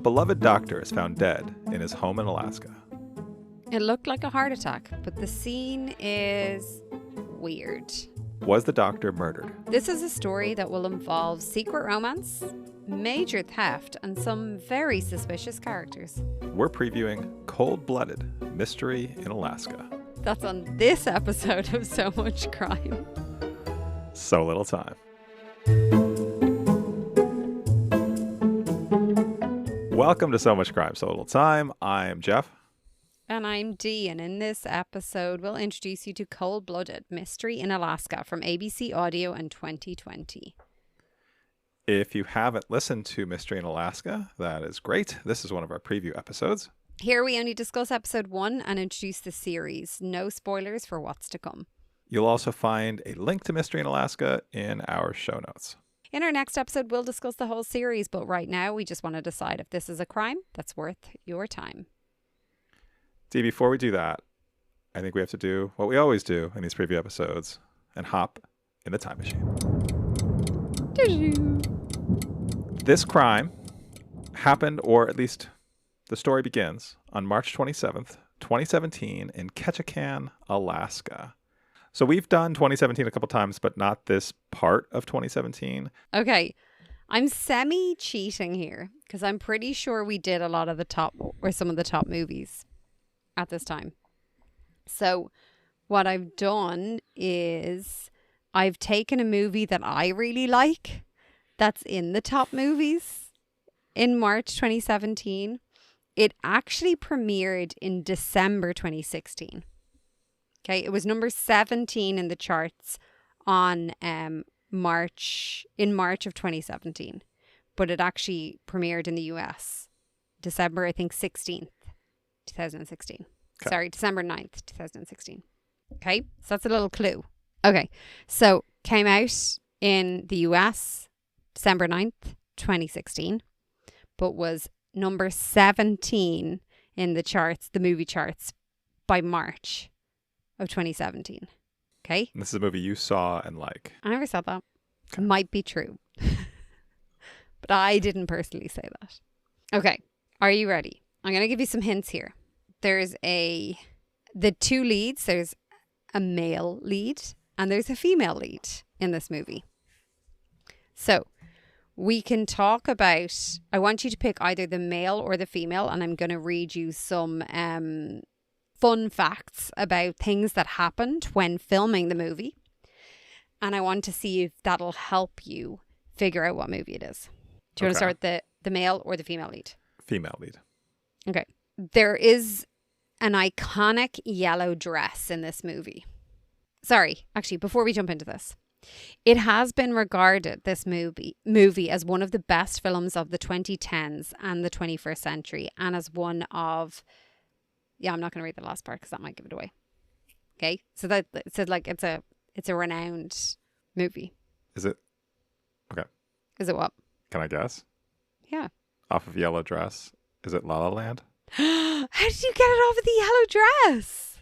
beloved doctor is found dead in his home in Alaska. It looked like a heart attack, but the scene is weird. Was the doctor murdered? This is a story that will involve secret romance, major theft, and some very suspicious characters. We're previewing Cold-Blooded Mystery in Alaska. That's on this episode of So Much Crime. So little time. Welcome to So Much Crime, So Little Time. I'm Jeff. And I'm Dee, and in this episode, we'll introduce you to Cold-Blooded Mystery in Alaska from ABC Audio in 2020. If you haven't listened to Mystery in Alaska, that is great. This is one of our preview episodes. Here we only discuss episode 1 and introduce the series. No spoilers for what's to come. You'll also find a link to Mystery in Alaska in our show notes. In our next episode, we'll discuss the whole series, but right now we just want to decide if this is a crime that's worth your time. Dee, before we do that, I think we have to do what we always do in these preview episodes and hop in the time machine. This crime happened, or at least the story begins, on March 27th, 2017 in Ketchikan, Alaska. So we've done 2017 a couple times, but not this part of 2017. Okay, I'm semi-cheating here because I'm pretty sure we did a lot of the top, or some of the top movies at this time. So what I've done is I've taken a movie that I really like that's in the top movies in March 2017. It actually premiered in December 2016. Okay, it was number 17 in the charts on March of 2017, but it actually premiered in the US December, I think, 16th, 2016. Okay. Sorry, December 9th, 2016. Okay, so that's a little clue. Okay, so came out in the US December 9th, 2016, but was number 17 in the charts, the movie charts, by March of 2017. Okay? And this is a movie you saw and like. I never said that. Okay. It might be true. But I didn't personally say that. Okay. Are you ready? I'm going to give you some hints here. There's the two leads. There's a male lead and there's a female lead in this movie. So we can talk about, I want you to pick either the male or the female, and I'm going to read you some fun facts about things that happened when filming the movie. And I want to see if that'll help you figure out what movie it is. Do you want to start with the male or the female lead? Female lead. Okay. There is an iconic yellow dress in this movie. Sorry, actually, before we jump into this. It has been regarded, this movie, as one of the best films of the 2010s and the 21st century, and as one of... Yeah, I'm not going to read the last part because that might give it away. Okay, so that it says like it's a renowned movie. Is it? Okay. Is it what? Can I guess? Yeah. Off of Yellow Dress. Is it La La Land? How did you get it off of the yellow dress?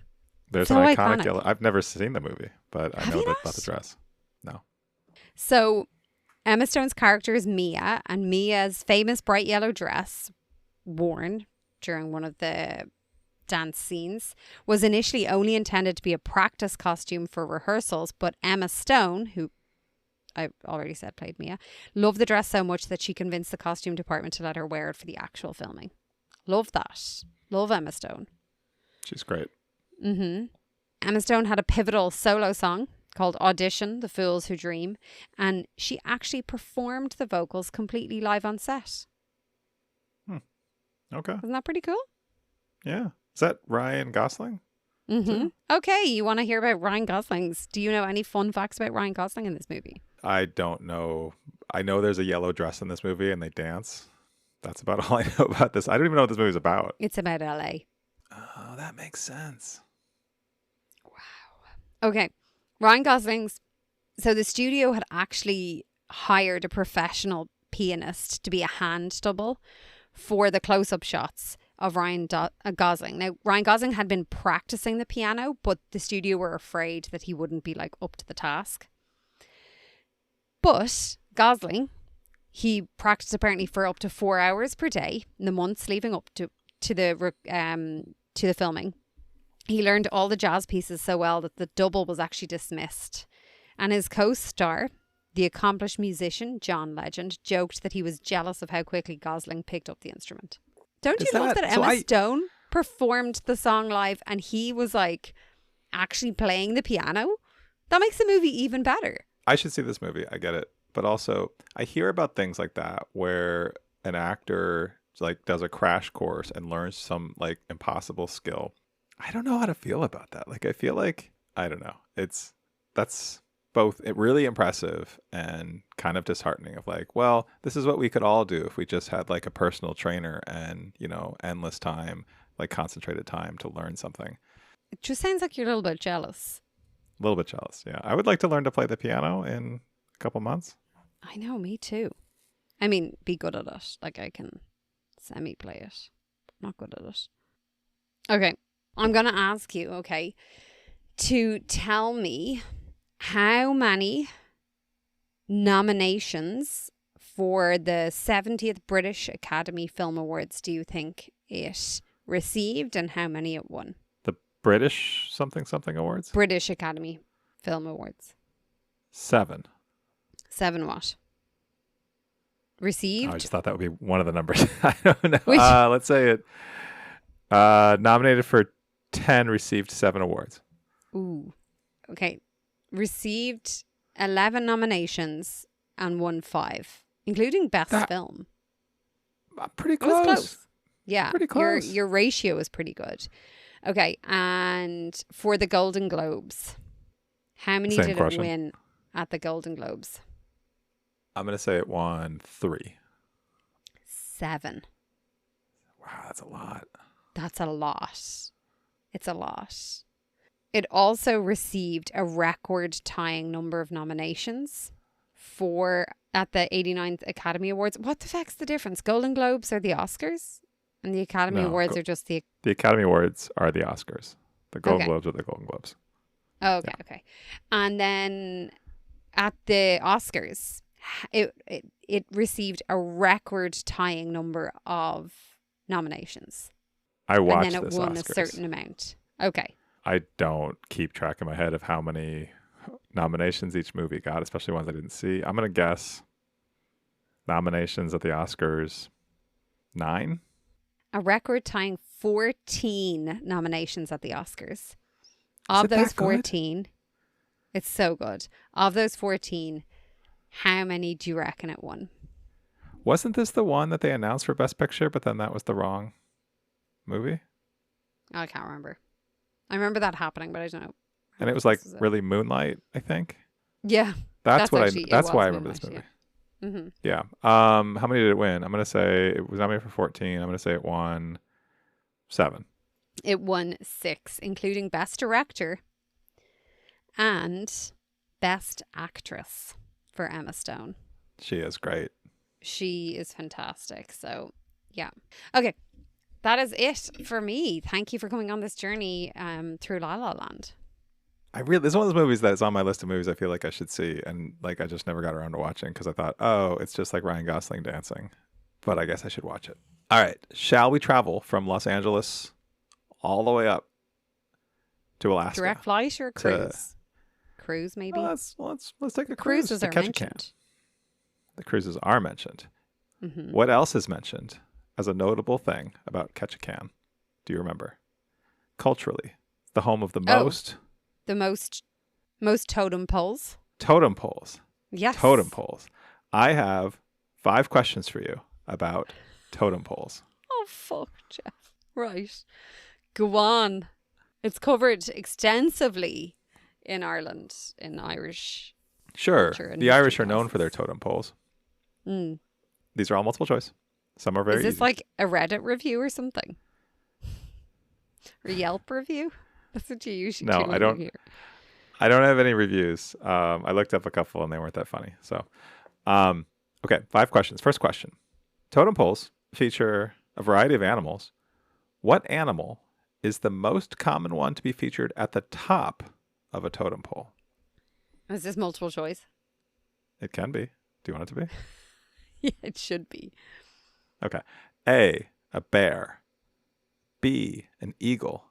There's so an iconic iconic yellow. I've never seen the movie, but I know about the dress. No. So Emma Stone's character is Mia, and Mia's famous bright yellow dress, worn during one of the dance scenes, was initially only intended to be a practice costume for rehearsals, but Emma Stone, who I already said played Mia, loved the dress so much that she convinced the costume department to let her wear it for the actual filming. Love that. Love Emma Stone. She's great. Mm-hmm. Emma Stone had a pivotal solo song called Audition, The Fools Who Dream, and she actually performed the vocals completely live on set. Okay. Isn't that pretty cool? Yeah. Is that Ryan Gosling? Mm-hmm. Okay, you want to hear about Ryan Gosling's... Do you know any fun facts about Ryan Gosling in this movie? I don't know. I know there's a yellow dress in this movie and they dance. That's about all I know about this. I don't even know what this movie's about. It's about LA. Oh, that makes sense. Wow. Okay. Ryan Gosling's... So the studio had actually hired a professional pianist to be a hand double for the close-up shots of Ryan Gosling. Now, Ryan Gosling had been practicing the piano, but the studio were afraid that he wouldn't be like up to the task. But Gosling He practiced apparently for up to 4 hours per day in the months leading up to the filming. He learned all the jazz pieces so well that the double was actually dismissed. And his co-star, the accomplished musician John Legend, joked that he was jealous of how quickly Gosling picked up the instrument. Don't you love that Emma Stone performed the song live and he was like actually playing the piano? That makes the movie even better. I should see this movie. I get it. But also, I hear about things like that where an actor like does a crash course and learns some like impossible skill. I don't know how to feel about that. Like, I feel like, I don't know. That's both really impressive and kind of disheartening of like, well, this is what we could all do if we just had like a personal trainer and, you know, endless time, like concentrated time to learn something. It just sounds like you're a little bit jealous. A little bit jealous. Yeah. I would like to learn to play the piano in a couple months. I know, me too. I mean, be good at it. Like, I can semi-play it. Not good at it. Okay. I'm going to ask you, okay, to tell me how many nominations for the 70th British Academy Film Awards do you think it received and how many it won? The British something awards? British Academy Film Awards. 7. 7 what? Received? Oh, I just thought that would be one of the numbers. I don't know. Which? Let's say it. Nominated for 10, received 7 awards. Ooh. Okay. Received 11 nominations and won 5, including Best Film. Pretty It was close. close. Yeah. Pretty close. Your ratio is pretty good. Okay. And for the Golden Globes, how many did it win at the Golden Globes? I'm going to say it won 3. 7. Wow, that's a lot. That's a lot. It's a lot. It also received a record-tying number of nominations at the 89th Academy Awards. What the fuck's the difference? Golden Globes are the Oscars? And the Academy Awards are just the... The Academy Awards are the Oscars. The Golden Globes are the Golden Globes. Oh, okay, okay. And then at the Oscars, it received a record-tying number of nominations. I watched and then it this won Oscars. A certain amount. Okay. I don't keep track in my head of how many nominations each movie got, especially ones I didn't see. I'm going to guess nominations at the Oscars 9. A record-tying 14 nominations at the Oscars. Of those 14, it's so good. Of those 14, how many do you reckon it won? Wasn't this the one that they announced for Best Picture, but then that was the wrong movie? I can't remember. I remember that happening, but I don't know. And it was like really Moonlight, I think. Yeah. That's why I remember this movie. Yeah. Mm-hmm. Yeah. How many did it win? I'm going to say it was nominated for 14. I'm going to say it won 7. It won 6, including Best Director and Best Actress for Emma Stone. She is great. She is fantastic. So, yeah. Okay. That is it for me. Thank you for coming on this journey through La La Land. It's one of those movies that's on my list of movies I feel like I should see, and like I just never got around to watching because I thought, oh, it's just like Ryan Gosling dancing, but I guess I should watch it. All right, shall we travel from Los Angeles all the way up to Alaska? Direct flight or cruise? Cruise, maybe. Let's take a cruise. Cruises are mentioned. The cruises are mentioned. Mm-hmm. What else is mentioned as a notable thing about Ketchikan? Do you remember? Culturally, the home of the most totem poles. Totem poles. Yes. Totem poles. I have 5 questions for you about totem poles. Oh, fuck, Jeff. Right. Go on. It's covered extensively in Ireland, in Irish. Sure. The Irish are known for their totem poles. Mm. These are all multiple choice. Some are very easy. Is this like a Reddit review or something? Or Yelp review? That's what you usually do. No, I don't. Here. I don't have any reviews. I looked up a couple and they weren't that funny. So, okay, 5 questions. First question. Totem poles feature a variety of animals. What animal is the most common one to be featured at the top of a totem pole? Is this multiple choice? It can be. Do you want it to be? Yeah, it should be. Okay. A bear. B, an eagle.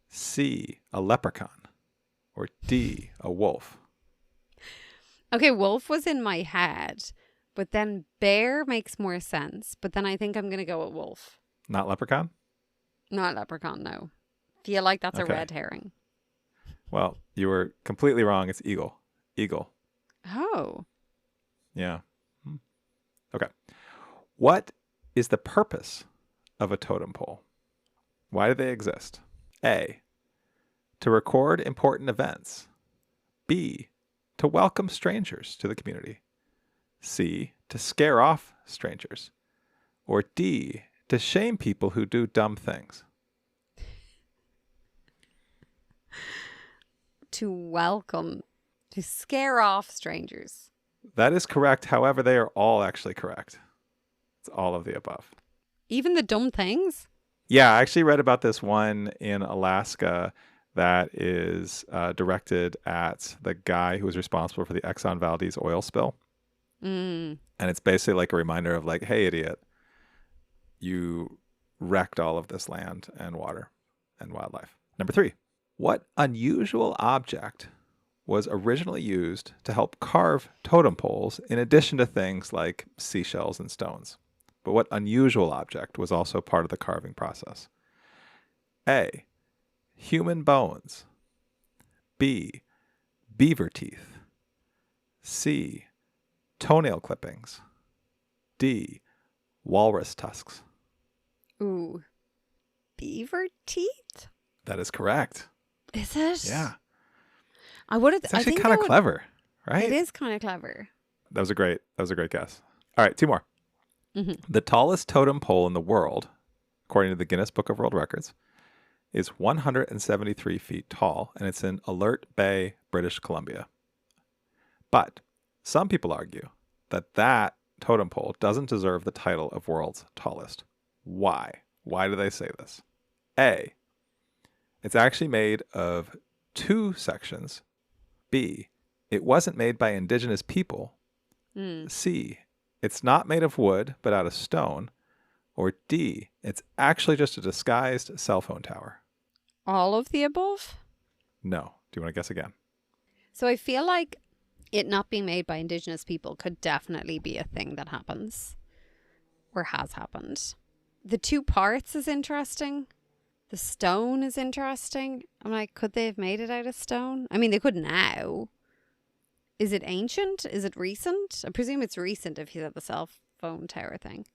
C, a leprechaun. Or D, a wolf. Okay, wolf was in my head, but then bear makes more sense. But then I think I'm going to go with wolf. Not leprechaun? Not leprechaun, no. Feel like that's a Okay. red herring. Well, you were completely wrong. It's eagle. Eagle. Oh. Yeah. Okay. What is the purpose of a totem pole? Why do they exist? A, to record important events. B, to welcome strangers to the community. C, to scare off strangers. Or D, to shame people who do dumb things. To welcome, to scare off strangers. That is correct. However, they are all actually correct. It's all of the above. Even the dumb things? Yeah, I actually read about this one in Alaska that is directed at the guy who was responsible for the Exxon Valdez oil spill. Mm. And it's basically like a reminder of like, hey, idiot, you wrecked all of this land and water and wildlife. Number 3, what unusual object was originally used to help carve totem poles in addition to things like seashells and stones? But what unusual object was also part of the carving process? A, human bones. B, beaver teeth. C, toenail clippings. D, walrus tusks. Ooh. Beaver teeth? That is correct. Is it? Yeah. I would have. It's actually kind of clever, right? It is kind of clever. That was a great guess. All right, 2 more. Mm-hmm. The tallest totem pole in the world, according to the Guinness Book of World Records, is 173 feet tall, and it's in Alert Bay, British Columbia. But some people argue that that totem pole doesn't deserve the title of world's tallest. Why? Why do they say this? A, it's actually made of 2 sections. B, it wasn't made by indigenous people. C, it's not made of wood, but out of stone. Or D, it's actually just a disguised cell phone tower. All of the above? No. Do you want to guess again? So I feel like it not being made by indigenous people could definitely be a thing that happens or has happened. The 2 parts is interesting. The stone is interesting. I'm like, could they have made it out of stone? I mean, they could now. Is it ancient? Is it recent? I presume it's recent if you said the cell phone tower thing.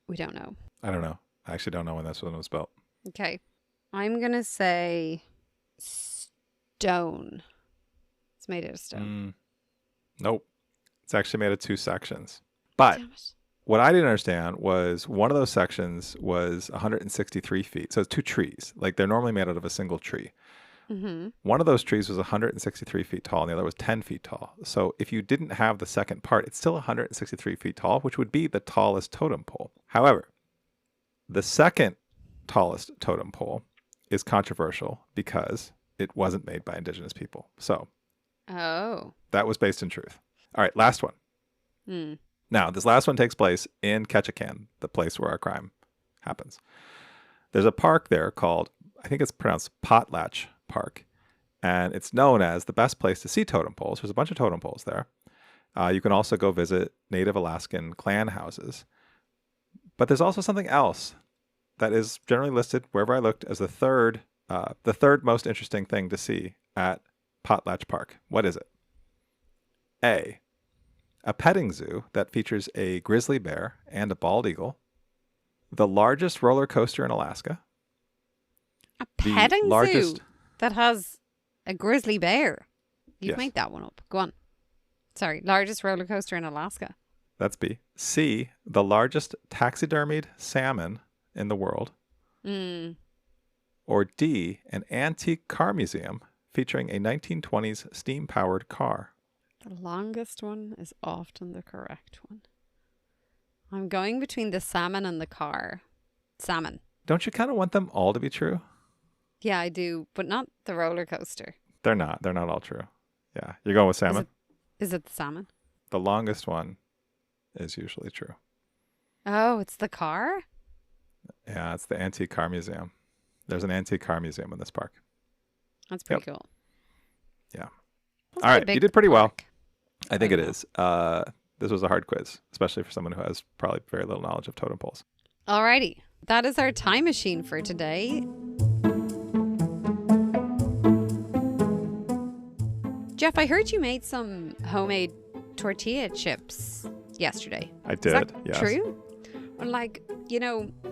We don't know. I don't know. I actually don't know when this one was built. Okay. I'm going to say stone. It's made out of stone. Nope. It's actually made of 2 sections. But Damn it. what I didn't understand was one of those sections was 163 feet. So it's 2 trees. Like they're normally made out of a single tree. Mm-hmm. One of those trees was 163 feet tall and the other was 10 feet tall. So if you didn't have the second part, it's still 163 feet tall, which would be the tallest totem pole. However, the second tallest totem pole is controversial because it wasn't made by indigenous people. So that was based in truth. All right, last one. Now, this last one takes place in Ketchikan, the place where our crime happens. There's a park there called, I think it's pronounced Potlatch Park, and it's known as the best place to see totem poles. There's a bunch of totem poles there. You can also go visit Native Alaskan clan houses. But there's also something else that is generally listed wherever I looked as the third most interesting thing to see at Potlatch Park. What is it? A petting zoo that features a grizzly bear and a bald eagle. The largest roller coaster in Alaska. A petting zoo that has a grizzly bear. You've made that one up. Go on. Sorry, largest roller coaster in Alaska. That's B. C, the largest taxidermied salmon in the world. Or D, an antique car museum featuring a 1920s steam-powered car. The longest one is often the correct one. I'm going between the salmon and the car. Salmon. Don't you kind of want them all to be true? Yeah, I do, but not the roller coaster. They're not. They're not all true. Yeah. You're going with salmon? Is it the salmon? The longest one is usually true. Oh, it's the car? Yeah, it's the antique car museum. There's an antique car museum in this park. That's pretty cool. Yeah. Must All be a right, you big did pretty well. park. I think I it know. is. This was a hard quiz, especially for someone who has probably very little knowledge of totem poles. Alrighty. That is our time machine for today. Jeff, I heard you made some homemade tortilla chips yesterday. I Is did, that yes. true? Like,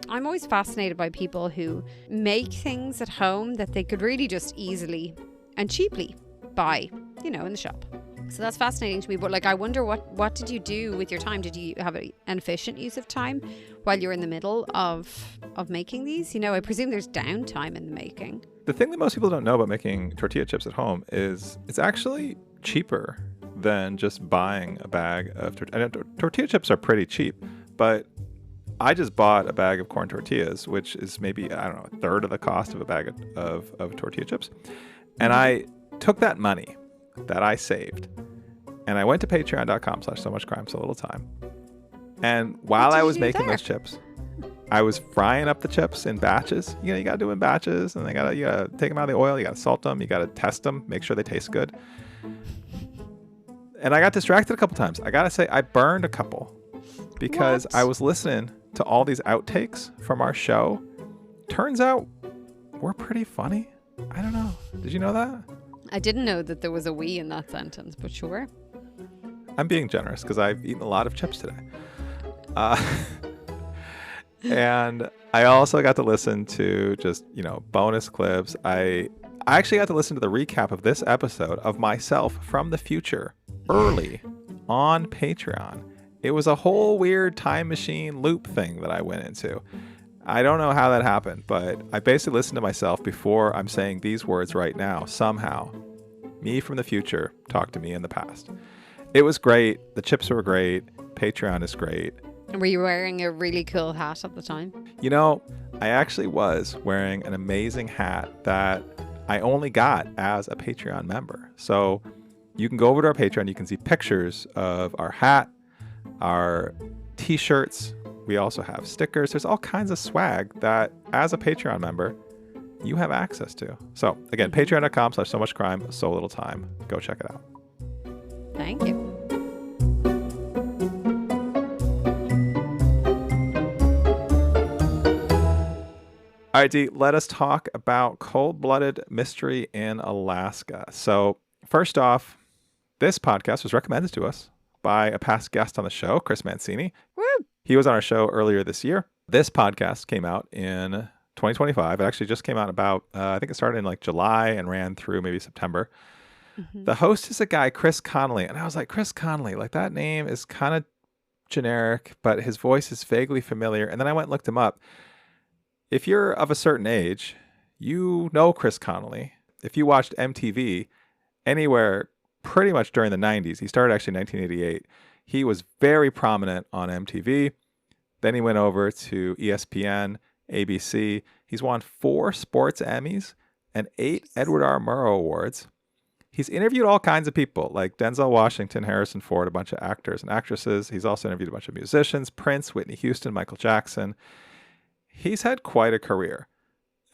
I'm always fascinated by people who make things at home that they could really just easily and cheaply buy, in the shop. So that's fascinating to me. But like, I wonder what did you do with your time? Did you have an efficient use of time while you're in the middle of making these? I presume there's downtime in the making. The thing that most people don't know about making tortilla chips at home is it's actually cheaper than just buying a bag of tortilla chips are pretty cheap, but I just bought a bag of corn tortillas, which is maybe, I don't know, a third of the cost of a bag of tortilla chips. And I took that money that I saved and I went to patreon.com/so-much-crime, so little time. And while I was making those chips, I was frying up the chips in batches. You got to do it in batches, and you gotta take them out of the oil. You got to salt them. You got to test them, make sure they taste good. And I got distracted a couple times. I got to say, I burned a couple because I was listening to all these outtakes from our show. Turns out we're pretty funny. I don't know. Did you know that? I didn't know that there was a we in that sentence, but sure. I'm being generous because I've eaten a lot of chips today. And I also got to listen to just, bonus clips. I actually got to listen to the recap of this episode of myself from the future early on Patreon. It was a whole weird time machine loop thing that I went into. I don't know how that happened, but I basically listened to myself before I'm saying these words right now. Somehow, me from the future talked to me in the past. It was great. The chips were great. Patreon is great. And were you wearing a really cool hat at the time? I actually was wearing an amazing hat that I only got as a Patreon member. So you can go over to our Patreon. You can see pictures of our hat, our t-shirts. We also have stickers. There's all kinds of swag that as a Patreon member, you have access to. So again, patreon.com/so-much-crime, so little time. Go check it out. Thank you. All right, Dee, let us talk about cold-blooded mystery in Alaska. So first off, this podcast was recommended to us by a past guest on the show, Chris Mancini. Woo! He was on our show earlier this year. This podcast came out in 2025. It actually just came out about, I think it started in like July and ran through maybe September. Mm-hmm. The host is a guy, Chris Connelly. And I was like, Chris Connelly, like that name is kind of generic, but his voice is vaguely familiar. And then I went and looked him up. If you're of a certain age, you know Chris Connelly. If you watched MTV anywhere pretty much during the 90s, he started actually in 1988. He was very prominent on MTV. Then he went over to ESPN, ABC. He's won 4 sports Emmys and 8 Edward R. Murrow Awards. He's interviewed all kinds of people like Denzel Washington, Harrison Ford, a bunch of actors and actresses. He's also interviewed a bunch of musicians, Prince, Whitney Houston, Michael Jackson. He's had quite a career.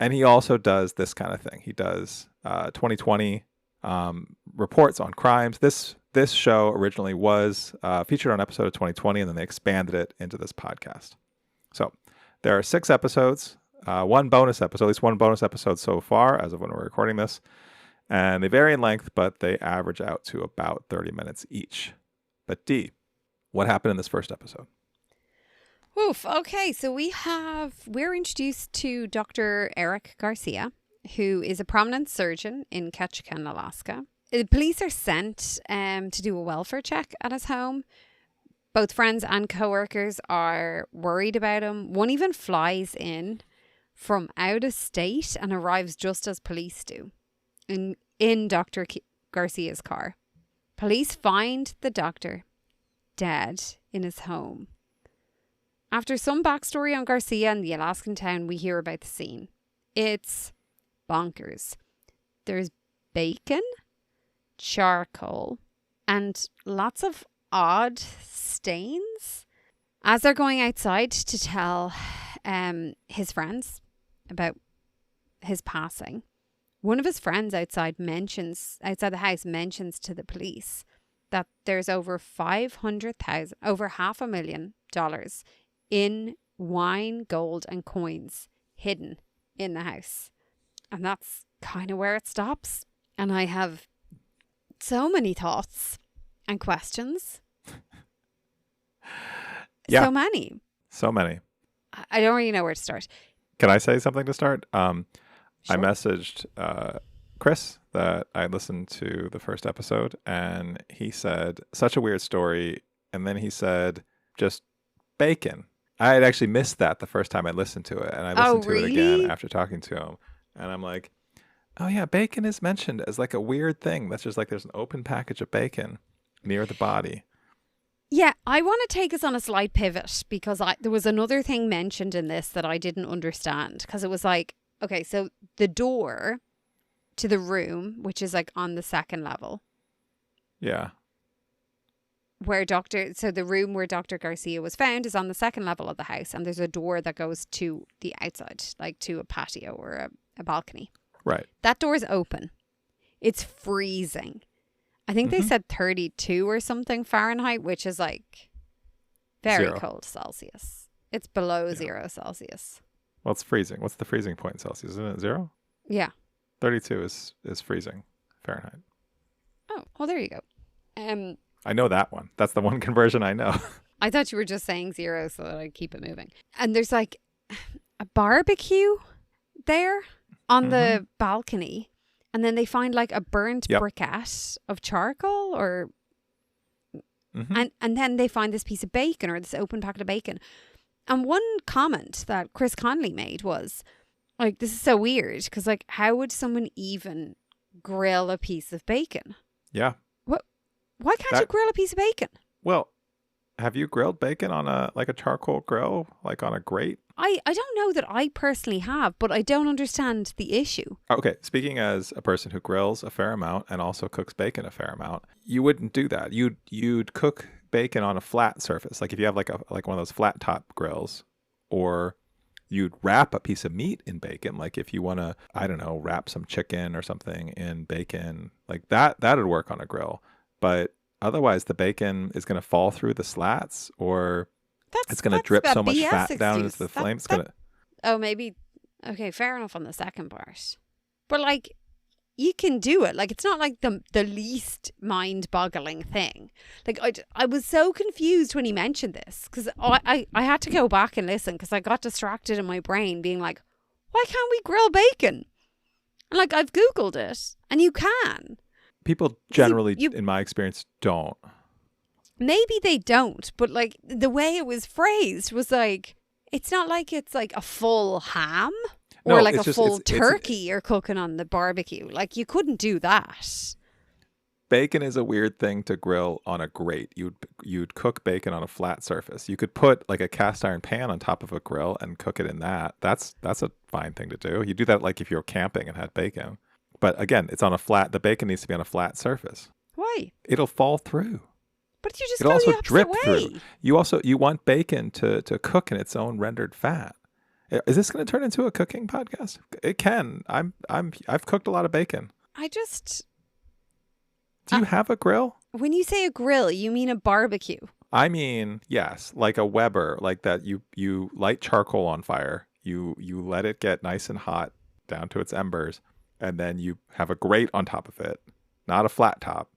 And he also does this kind of thing. He does 2020 reports on crimes. This show originally was featured on an episode of 2020, and then they expanded it into this podcast. So there are 6 episodes, one bonus episode, at least one bonus episode so far as of when we're recording this. And they vary in length, but they average out to about 30 minutes each. But Dee, what happened in this first episode? Oof. Okay, so we're introduced to Dr. Eric Garcia, who is a prominent surgeon in Ketchikan, Alaska. The police are sent to do a welfare check at his home. Both friends and co-workers are worried about him. One even flies in from out of state and arrives just as police do in Dr. Garcia's car. Police find the doctor dead in his home. After some backstory on Garcia and the Alaskan town, we hear about the scene. It's bonkers. There's bacon, charcoal, and lots of odd stains. As they're going outside to tell his friends about his passing, one of his friends outside the house mentions to the police that there's over $500,000, over $500,000 in wine, gold, and coins hidden in the house. And that's kind of where it stops. And I have so many thoughts and questions. Yeah. So many. I don't really know where to start. Can I say something to start? Sure. I messaged Chris that I listened to the first episode, and he said, such a weird story. And then he said, just bacon. I had actually missed that the first time I listened to it, and I listened to it again after talking to him. And I'm like, oh yeah, bacon is mentioned as like a weird thing. That's just like there's an open package of bacon near the body. Yeah, I want to take us on a slight pivot because there was another thing mentioned in this that I didn't understand, because it was like, okay, so the door to the room, which is like on the second level. Yeah. So the room where Dr. Garcia was found is on the second level of the house, and there's a door that goes to the outside, like to a patio or a balcony. Right. That door is open. It's freezing. I think they said 32 or something Fahrenheit, which is like very cold Celsius. It's below 0 Celsius. Well, it's freezing. What's the freezing point in Celsius? Isn't it 0? Yeah. 32 is freezing Fahrenheit. Oh, well, there you go. I know that one. That's the one conversion I know. I thought you were just saying 0 so that I'd keep it moving. And there's like a barbecue there on the balcony. And then they find like a burnt briquette of charcoal and then they find this piece of bacon or this open packet of bacon. And one comment that Chris Connelly made was like, this is so weird because like, how would someone even grill a piece of bacon? Yeah. Why can't you grill a piece of bacon? Well, have you grilled bacon on a charcoal grill, like on a grate? I don't know that I personally have, but I don't understand the issue. Okay, speaking as a person who grills a fair amount and also cooks bacon a fair amount, you wouldn't do that. You'd cook bacon on a flat surface, like if you have like one of those flat top grills, or you'd wrap a piece of meat in bacon, like if you want to, I don't know, wrap some chicken or something in bacon, like that'd work on a grill. But otherwise, the bacon is going to fall through the slats, or it's going to drip so much fat down into the flame. It's going to. Oh, maybe. Okay, fair enough on the second part. But like, you can do it. Like, it's not like the least mind-boggling thing. Like, I was so confused when he mentioned this because I had to go back and listen because I got distracted in my brain being like, why can't we grill bacon? And like, I've Googled it and you can. People generally, in my experience, don't. Maybe they don't, but like the way it was phrased was like, it's not like it's like a full ham or like a full turkey you're cooking on the barbecue. Like you couldn't do that. Bacon is a weird thing to grill on a grate. You'd cook bacon on a flat surface. You could put like a cast iron pan on top of a grill and cook it in that. That's a fine thing to do. You do that like if you're camping and had bacon. But again, it's on a flat. The bacon needs to be on a flat surface. Why? It'll fall through. But you just It'll go also the drip way. through. You want bacon to cook in its own rendered fat. Is this going to turn into a cooking podcast? It can. I've cooked a lot of bacon. Do you have a grill? When you say a grill, you mean a barbecue? I mean, yes, like a Weber, like that. You light charcoal on fire. You let it get nice and hot down to its embers, and then you have a grate on top of it, not a flat top,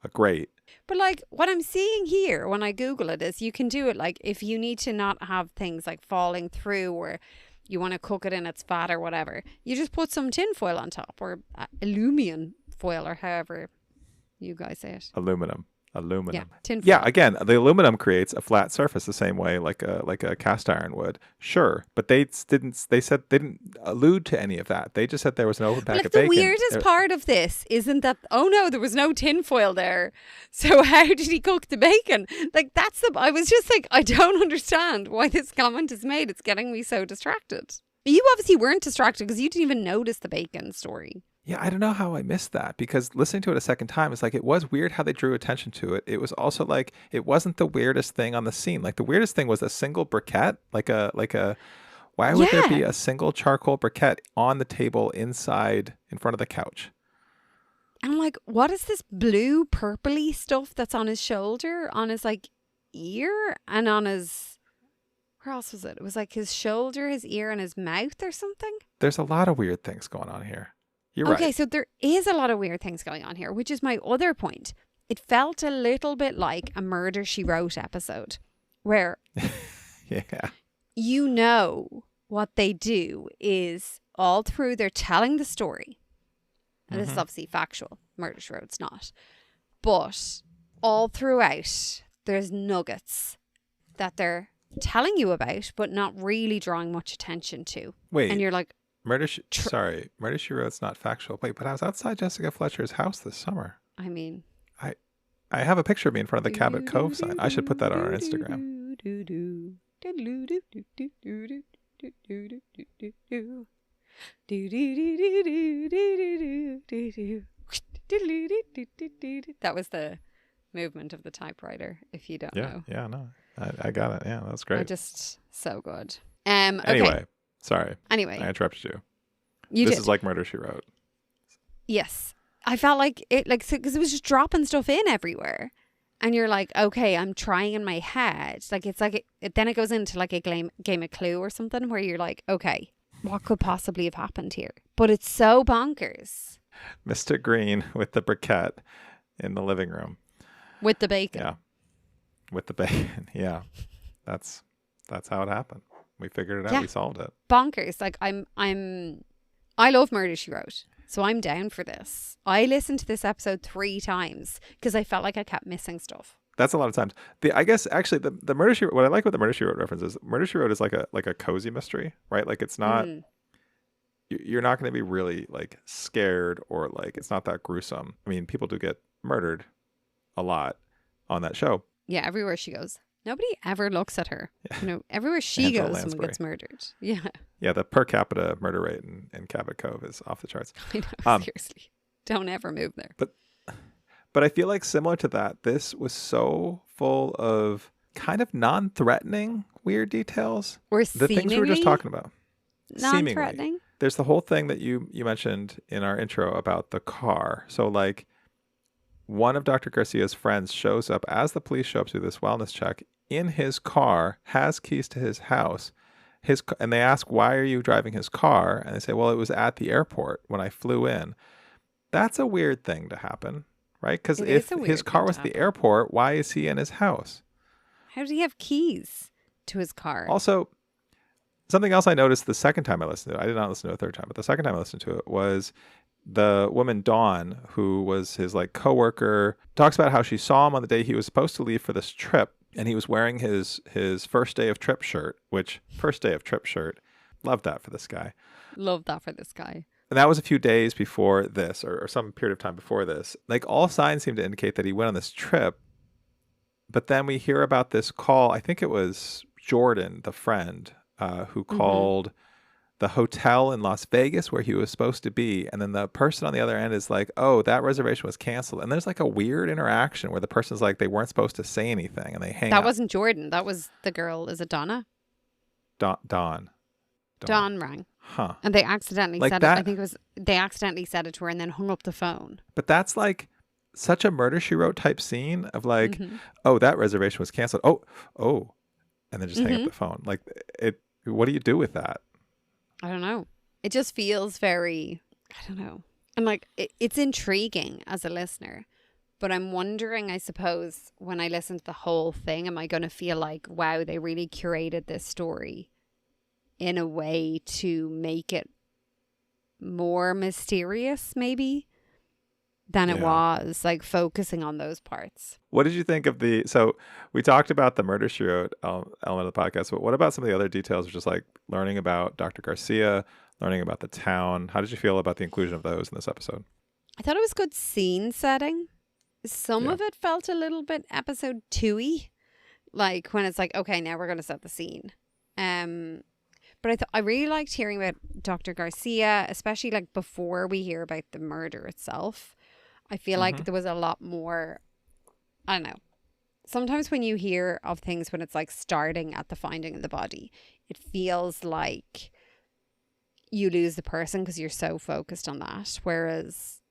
a grate. But like what I'm seeing here when I Google it is you can do it like if you need to not have things like falling through or you want to cook it in its fat or whatever, you just put some tin foil on top or aluminum foil or however you guys say it. Aluminum. Yeah, tin foil. Yeah, again, the aluminum creates a flat surface the same way like a cast iron would. Sure, but they didn't allude to any of that. They just said there was an open pack of bacon. The weirdest part of this isn't that, oh no, there was no tin foil there. So how did he cook the bacon? Like I was just like, I don't understand why this comment is made. It's getting me so distracted. You obviously weren't distracted because you didn't even notice the bacon story. Yeah, I don't know how I missed that because listening to it a second time, it's like it was weird how they drew attention to it. It was also like it wasn't the weirdest thing on the scene. Like the weirdest thing was a single briquette, like a. Why would there be Yeah. a single charcoal briquette on the table inside in front of the couch? And I'm like, what is this blue purpley stuff that's on his shoulder, on his like ear, and on his, where else was it? It was like his shoulder, his ear, and his mouth or something. There's a lot of weird things going on here. You're Okay, right. so there is a lot of weird things going on here, which is my other point. It felt a little bit like a Murder, She Wrote episode where Yeah. you know what they do is all through they're telling the story. And this is obviously factual. Murder, She Wrote's not. But all throughout, there's nuggets that they're telling you about, but not really drawing much attention to. Wait. And you're like, Murder She Wrote's not factual. Wait, but I was outside Jessica Fletcher's house this summer. I mean, I have a picture of me in front of the Cabot Cove sign. I should put that on our Instagram. That was the movement of the typewriter, if you don't Yeah, know. yeah, no. I got it. Yeah, that's great. So good. Anyway, Okay. sorry. Anyway, I interrupted you. you This did. is like Murder, She Wrote. Yes. I felt like it, like, because it was just dropping stuff in everywhere. And you're like, okay, I'm trying in my head. Like, it's like, then it goes into like a game of Clue or something where you're like, okay, what could possibly have happened here? But it's so bonkers. Mr. Green with the briquette in the living room. With the bacon. Yeah. With the bacon. Yeah. That's how it happened. We figured it out. Yeah. We solved it. Bonkers. Like, I love Murder, She Wrote. So I'm down for this. I listened to this episode 3 times because I felt like I kept missing stuff. That's a lot of times. I guess actually the Murder She Wrote, what I like with the Murder She Wrote reference is Murder She Wrote is like a cozy mystery, right? Like it's not you're not going to be really like scared or like it's not that gruesome. I mean, people do get murdered a lot on that show. Yeah, everywhere she goes. Nobody ever looks at her. You know, everywhere she Angela goes, someone Lansbury. gets murdered. Yeah, Yeah, the per capita murder rate in Cabot Cove is off the charts. I know. Seriously, don't ever move there. But I feel like similar to that, this was so full of kind of non-threatening weird details. Or The things we were just talking about. Seemingly. non-threatening. There's the whole thing that you mentioned in our intro about the car. So like one of Dr. Garcia's friends shows up as the police show up to this wellness check in his car, has keys to his house. And they ask, why are you driving his car? And they say, well, it was at the airport when I flew in. That's a weird thing to happen, right? Because It if is a weird his car thing was to at the happen. airport, why is he in his house? How does he have keys to his car? Also, something else I noticed the second time I listened to it, I did not listen to it a third time, but the second time I listened to it was the woman Dawn, who was his like coworker, talks about how she saw him on the day he was supposed to leave for this trip, and he was wearing his first day of trip shirt, which first day of trip shirt, love that for this guy. Love that for this guy. And that was a few days before this, or some period of time before this. Like all signs seem to indicate that he went on this trip. But then we hear about this call. I think it was Jordan, the friend, who called the hotel in Las Vegas where he was supposed to be. And then the person on the other end is like, oh, that reservation was canceled. And there's like a weird interaction where the person's like, they weren't supposed to say anything and they hang That up. wasn't Jordan. That was the girl. Is it Donna? Dawn. Dawn rang. Huh. And they accidentally Like said that- it. I think it was, they accidentally said it to her and then hung up the phone. But that's like such a Murder, She Wrote type scene of like, Mm-hmm. oh, that reservation was canceled. Oh. And then just hang up the phone. Like what do you do with that? I don't know. It just feels very, I don't know. And like, it's intriguing as a listener, but I'm wondering, I suppose, when I listen to the whole thing, am I going to feel like, wow, they really curated this story in a way to make it more mysterious, maybe, than it Yeah. was, like focusing on those parts. What did you think of so we talked about the Murder, She Wrote element of the podcast, but what about some of the other details of just like learning about Dr. Garcia, learning about the town? How did you feel about the inclusion of those in this episode? I thought it was good scene setting. Some Yeah. of it felt a little bit episode 2-y. Like when it's like, okay, now we're going to set the scene. But I really liked hearing about Dr. Garcia, especially like before we hear about the murder itself. I feel like there was a lot more, I don't know. Sometimes when you hear of things when it's like starting at the finding of the body, it feels like you lose the person because you're so focused on that. Whereas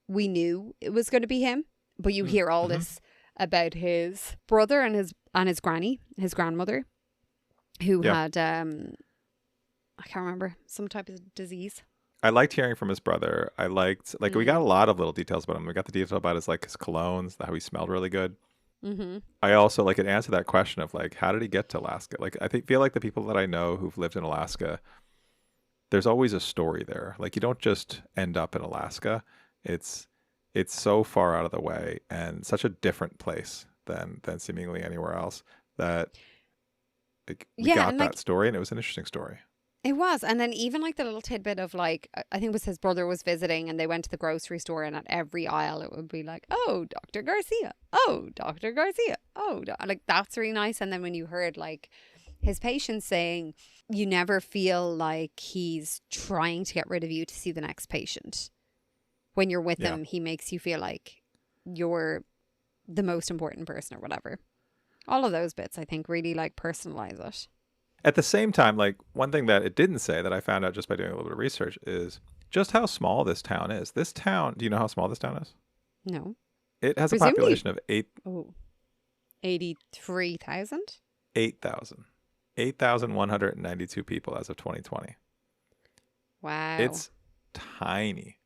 we knew it was going to be him, but you hear all this about his brother and his granny, his grandmother, who had I can't remember, some type of disease. I liked hearing from his brother. I liked, like, we got a lot of little details about him. We got the detail about his, like, his colognes, how he smelled really good. I also, like, it answered that question of, like, how did he get to Alaska? Like, feel like the people that I know who've lived in Alaska, there's always a story there. Like, you don't just end up in Alaska. It's so far out of the way and such a different place than seemingly anywhere else that, like, we got that story, and it was an interesting story. It was. And then even like the little tidbit of like, I think it was his brother was visiting and they went to the grocery store, and at every aisle it would be like, oh, Dr. Garcia. Oh, Dr. Garcia. Oh, like that's really nice. And then when you heard like his patient saying, you never feel like he's trying to get rid of you to see the next patient. When you're with him, he makes you feel like you're the most important person or whatever. All of those bits, I think, really like personalize it. At the same time, like, one thing that it didn't say that I found out just by doing a little bit of research is just how small this town is. This town, do you know how small this town is? No. It has a population of 83,000? 8,000. 8,192 people as of 2020. Wow. It's tiny.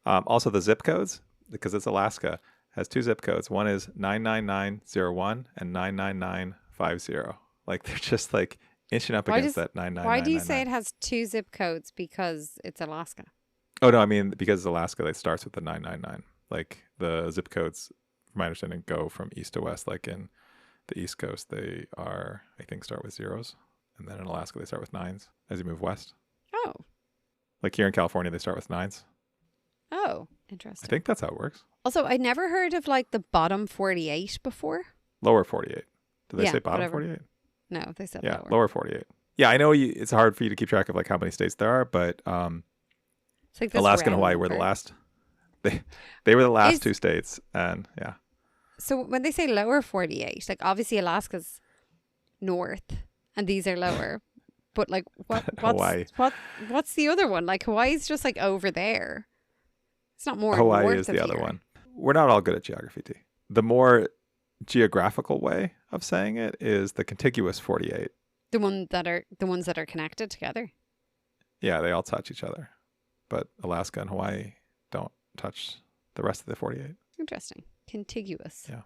Also, the zip codes, because it's Alaska, has 2 zip codes. One is 99901 and 99950. Like, they're just like inching up against that 99999. Why do you say it has 2 zip codes? Because it's Alaska. Oh, no, I mean, because it's Alaska, it starts with the 999. Like, the zip codes, from my understanding, go from east to west. Like, in the East Coast, they are, I think, start with zeros. And then in Alaska, they start with 9s as you move west. Oh. Like, here in California, they start with 9s. Oh, interesting. I think that's how it works. Also, I'd never heard of like the bottom 48 before. Lower 48. Did they say bottom 48? No, they said lower. Lower 48. Yeah, I know it's hard for you to keep track of like how many states there are, but it's like Alaska and Hawaii were the last. They were the last 2 states, and yeah. So when they say lower 48, like obviously Alaska's north, and these are lower, but like what's the other one? Like Hawaii's just like over there. It's not more. Hawaii is the other one. We're not all good at geography, T. The more geographical way of saying it is the contiguous 48. The ones that are connected together. Yeah, they all touch each other, but Alaska and Hawaii don't touch the rest of the 48. Interesting. Contiguous. Yeah.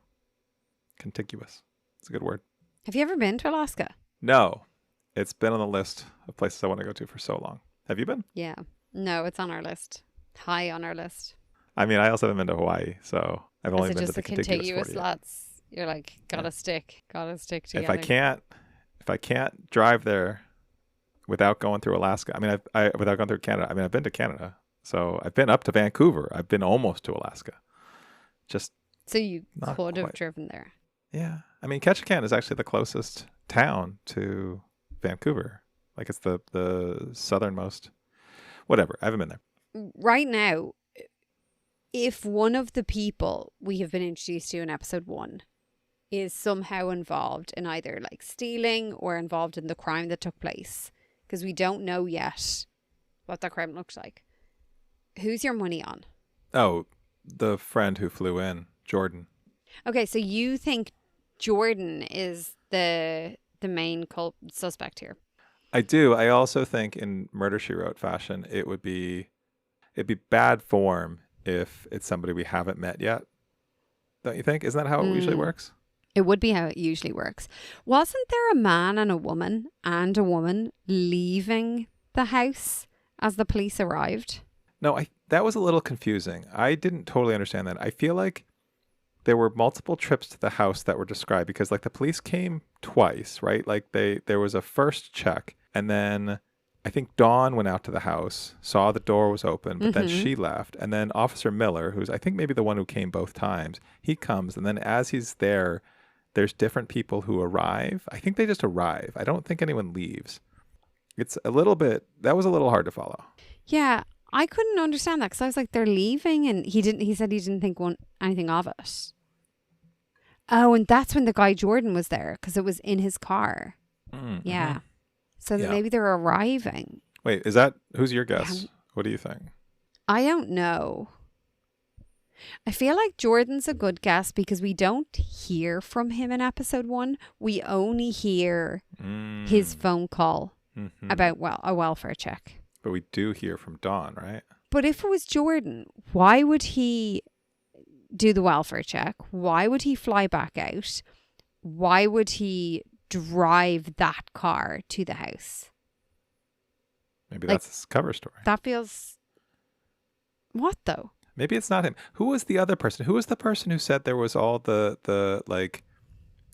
Contiguous. It's a good word. Have you ever been to Alaska? No. It's been on the list of places I want to go to for so long. Have you been? Yeah. No, it's on our list. High on our list. I mean, I also haven't been to Hawaii, so I've only been to the contiguous 48. Lots. You're like, gotta stick together. If I can't drive there without going through Alaska, I mean, without going through Canada. I mean, I've been to Canada, so I've been up to Vancouver. I've been almost to Alaska. So you could have driven there. Yeah, I mean, Ketchikan is actually the closest town to Vancouver. Like, it's the southernmost. Whatever. I haven't been there. Right now, if one of the people we have been introduced to in episode 1 is somehow involved in either like stealing or involved in the crime that took place, because we don't know yet what that crime looks like, who's your money on? Oh, the friend who flew in, Jordan. Okay, so you think Jordan is the main suspect here? I do. I also think in Murder, She Wrote fashion, it'd be bad form if it's somebody we haven't met yet. Don't you think? Isn't that how it usually works? It would be how it usually works. Wasn't there a man and a woman leaving the house as the police arrived? No, that was a little confusing. I didn't totally understand that. I feel like there were multiple trips to the house that were described because like the police came twice, right? Like there was a first check, and then I think Dawn went out to the house, saw the door was open, but then she left. And then Officer Miller, who's I think maybe the one who came both times, he comes, and then as he's there's different people who arrive. I think they just arrive. I don't think anyone leaves. It's a little bit, that was a little hard to follow. Yeah, I couldn't understand that because I was like, they're leaving, and he said he didn't think anything of it. Oh, and that's when the guy Jordan was there because it was in his car. Mm-hmm. Yeah. So that maybe they're arriving. Wait, who's your guess? What do you think? I don't know. I feel like Jordan's a good guess because we don't hear from him in episode 1. We only hear his phone call about a welfare check. But we do hear from Dawn, right? But if it was Jordan, why would he do the welfare check? Why would he fly back out? Why would he drive that car to the house? Maybe that's his cover story. That feels... What though? Maybe it's not him. Who was the other person? Who was the person who said there was all the like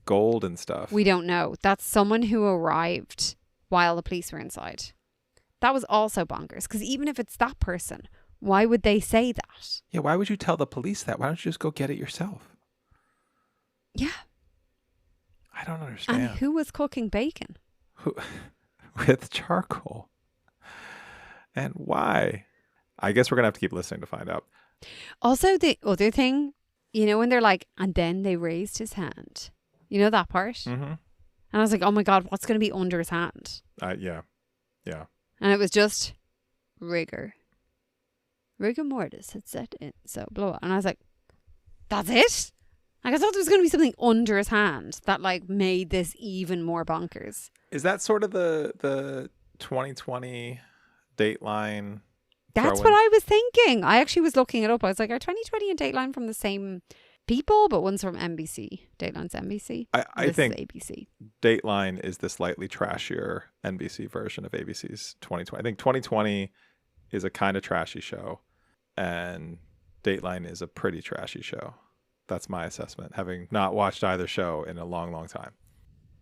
gold and stuff? We don't know. That's someone who arrived while the police were inside. That was also bonkers. Because even if it's that person, why would they say that? Yeah, why would you tell the police that? Why don't you just go get it yourself? Yeah. I don't understand. And who was cooking bacon? With charcoal. And why? I guess we're going to have to keep listening to find out. Also, the other thing, you know, when they're like, and then they raised his hand. You know that part? Mm-hmm. And I was like, oh my God, what's going to be under his hand? Yeah. And it was just rigor mortis had set in. So, blah, blah. And I was like, that's it? Like, I thought there was going to be something under his hand that, like, made this even more bonkers. Is that sort of the 2020 Dateline? That's what I was thinking. I actually was looking it up. I was like, are 2020 and Dateline from the same people? But one's from NBC. Dateline's NBC. I think ABC. Dateline is the slightly trashier NBC version of ABC's 2020. I think 2020 is a kind of trashy show, and Dateline is a pretty trashy show. That's my assessment, having not watched either show in a long, long time.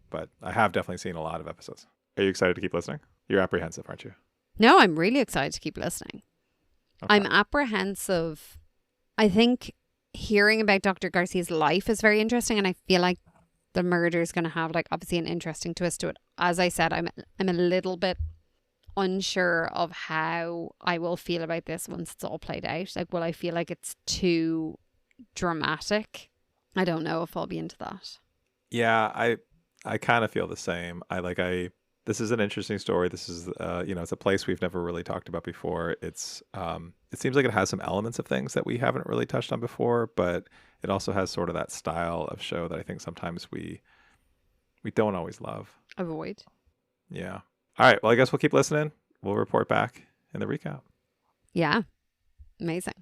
But I have definitely seen a lot of episodes. Are you excited to keep listening? You're apprehensive, aren't you? No, I'm really excited to keep listening. Okay. I'm apprehensive. I think hearing about Dr. Garcia's life is very interesting, and I feel like the murder is going to have, like, obviously an interesting twist to it. As I said, I'm a little bit unsure of how I will feel about this once it's all played out. Like, will I feel like it's too dramatic? I don't know if I'll be into that. Yeah, I kind of feel the same. This is an interesting story. This is, it's a place we've never really talked about before. It seems like it has some elements of things that we haven't really touched on before, but it also has sort of that style of show that I think sometimes we don't always love. Avoid. Yeah. All right. Well, I guess we'll keep listening. We'll report back in the recap. Yeah. Amazing.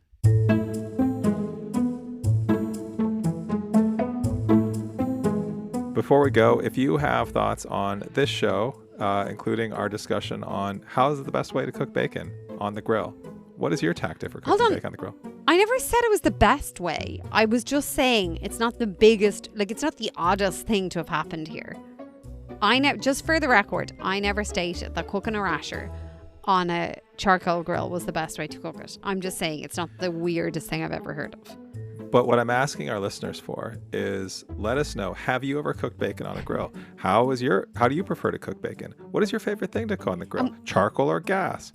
Before we go, if you have thoughts on this show, including our discussion on how is the best way to cook bacon on the grill, what is your tactic for cooking bacon on the grill? I never said it was the best way. I was just saying it's not the biggest, like, it's not the oddest thing to have happened here. Just for the record, I never stated that cooking a rasher on a charcoal grill was the best way to cook it. I'm just saying it's not the weirdest thing I've ever heard of. But what I'm asking our listeners for is, let us know, have you ever cooked bacon on a grill? How do you prefer to cook bacon? What is your favorite thing to cook on the grill? Charcoal or gas?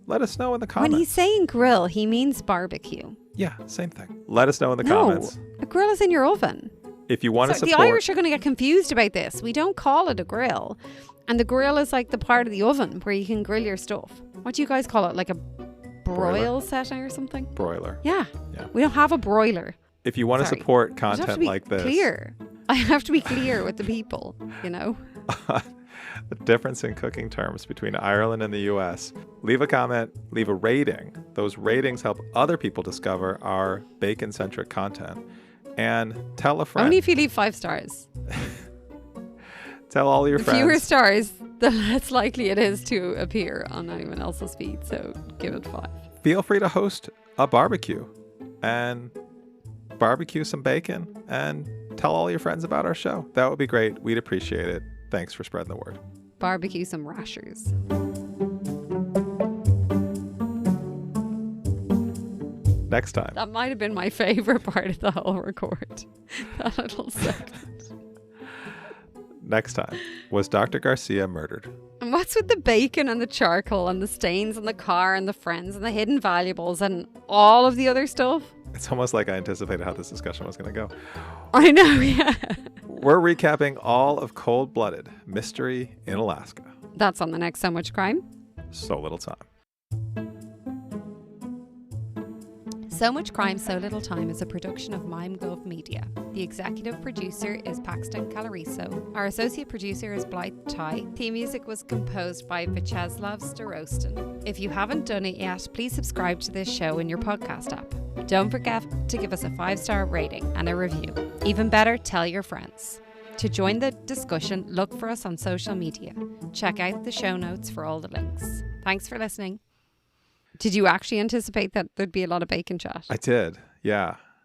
Let us know in the comments. When he's saying grill, he means barbecue. Yeah, same thing. Let us know in the comments. A grill is in your oven. If you want to support... The Irish are going to get confused about this. We don't call it a grill. And the grill is like the part of the oven where you can grill your stuff. What do you guys call it? Like a broil setting or something? Broiler. Yeah. We don't have a broiler. If you want to support content like this... I have to be clear with the people, you know? The difference in cooking terms between Ireland and the US. Leave a comment, leave a rating. Those ratings help other people discover our bacon-centric content. And tell a friend. Only if you leave 5 stars. Tell all your friends. Fewer stars, the less likely it is to appear on anyone else's feed. So give it 5. Feel free to host a barbecue and barbecue some bacon and tell all your friends about our show. That would be great. We'd appreciate it. Thanks for spreading the word. Barbecue some rashers. Next time. That might have been my favorite part of the whole record. That little segment. Next time. Was Dr. Garcia murdered? And what's with the bacon and the charcoal and the stains on the car and the friends and the hidden valuables and all of the other stuff? It's almost like I anticipated how this discussion was going to go. I know, yeah. We're recapping all of Cold Blooded Mystery in Alaska. That's on the next So Much Crime. So Little Time. So Much Crime, So Little Time is a production of MimeGov Media. The executive producer is Paxton Calariso. Our associate producer is Blythe Tai. Theme music was composed by Vyacheslav Starostin. If you haven't done it yet, please subscribe to this show in your podcast app. Don't forget to give us a 5-star rating and a review. Even better, tell your friends. To join the discussion, look for us on social media. Check out the show notes for all the links. Thanks for listening. Did you actually anticipate that there'd be a lot of bacon chat? I did, yeah.